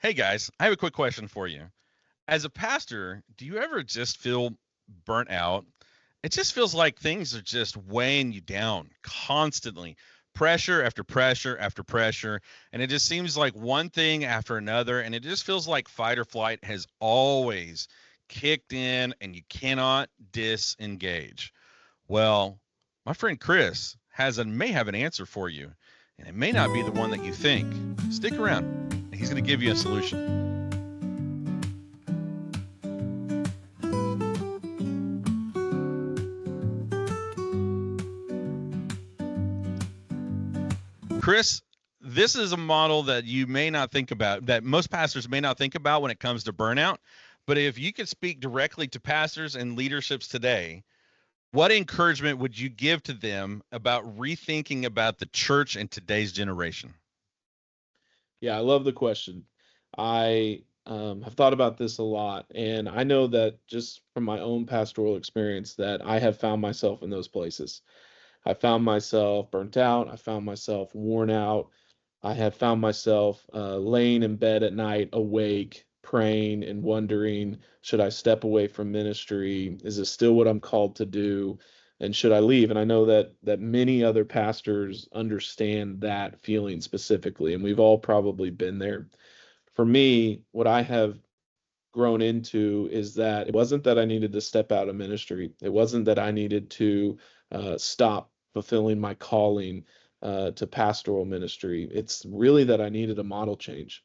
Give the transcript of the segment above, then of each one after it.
Hey guys, I have a quick question for you. As a pastor, do you ever just feel burnt out? It just feels like things are just weighing you down constantly. Pressure after pressure after pressure. And it just seems like one thing after another. And it just feels like fight or flight has always kicked in and you cannot disengage. Well, my friend Chris may have an answer for you. And it may not be the one that you think. Stick around. He's going to give you a solution. Chris, this is a model that you may not think about, that most pastors may not think about when it comes to burnout. But if you could speak directly to pastors and leaderships today, what encouragement would you give to them about rethinking about the church in today's generation? Yeah, I love the question. I have thought about this a lot, and I know that just from my own pastoral experience that I have found myself in those places. I found myself burnt out. I found myself worn out. I have found myself laying in bed at night, awake, praying and wondering, should I step away from ministry? Is this still what I'm called to do? And should I leave? And I know that many other pastors understand that feeling specifically, and we've all probably been there. For me, what I have grown into is that it wasn't that I needed to step out of ministry. It wasn't that I needed to stop fulfilling my calling to pastoral ministry. It's really that I needed a model change.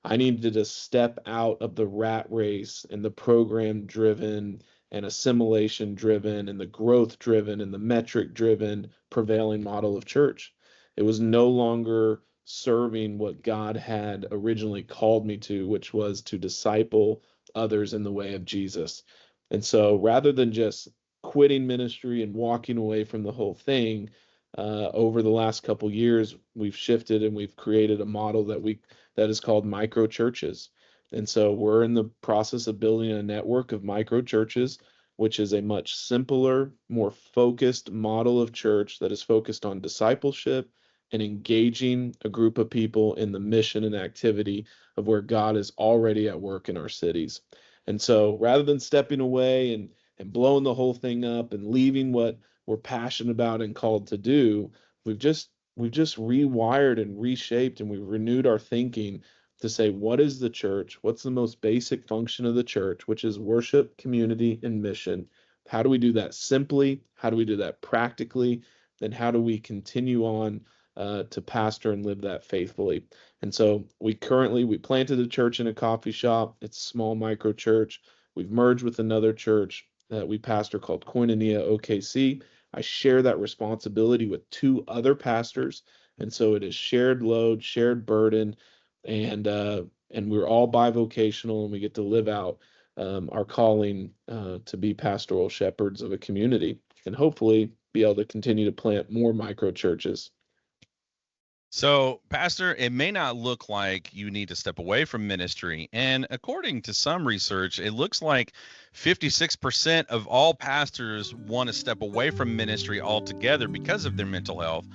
I needed to step out of the rat race and the program driven and assimilation driven and the growth driven and the metric driven prevailing model of church. It was no longer serving what God had originally called me to, which was to disciple others in the way of Jesus. And so rather than just quitting ministry and walking away from the whole thing, over the last couple years, we've shifted and we've created a model that is called micro churches. And so we're in the process of building a network of micro churches, which is a much simpler, more focused model of church that is focused on discipleship and engaging a group of people in the mission and activity of where God is already at work in our cities. And so rather than stepping away and blowing the whole thing up and leaving what we're passionate about and called to do, we've just rewired and reshaped and we've renewed our thinking to say, what is the church? What's the most basic function of the church, which is worship, community, and mission? How do we do that simply? How do we do that practically? And how do we continue on to pastor and live that faithfully? And so we planted a church in a coffee shop. It's a small micro church. We've merged with another church that we pastor called Koinonia OKC. I share that responsibility with two other pastors. And so it is shared load, shared burden, and we're all bivocational and we get to live out our calling to be pastoral shepherds of a community and hopefully be able to continue to plant more micro churches. So, Pastor, it may not look like you need to step away from ministry. And according to some research, it looks like 56% of all pastors want to step away from ministry altogether because of their mental health.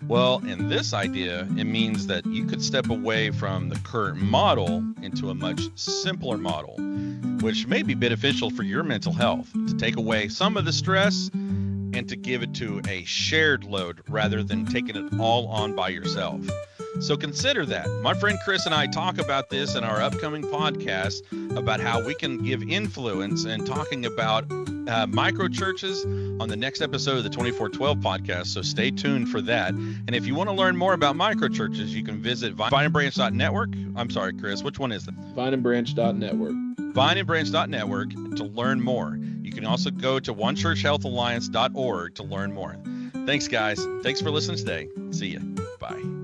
Well, in this idea, it means that you could step away from the current model into a much simpler model, which may be beneficial for your mental health to take away some of the stress and to give it to a shared load rather than taking it all on by yourself. So consider that. My friend Chris and I talk about this in our upcoming podcast about how we can give influence and talking about micro churches on the next episode of the 2412 podcast. So stay tuned for that. And if you want to learn more about micro churches, you can visit vineandbranch.network. I'm sorry, Chris, which one is it? Vineandbranch.network. Vineandbranch.network to learn more. You can also go to onechurchhealthalliance.org to learn more. Thanks, guys. Thanks for listening today. See ya. Bye.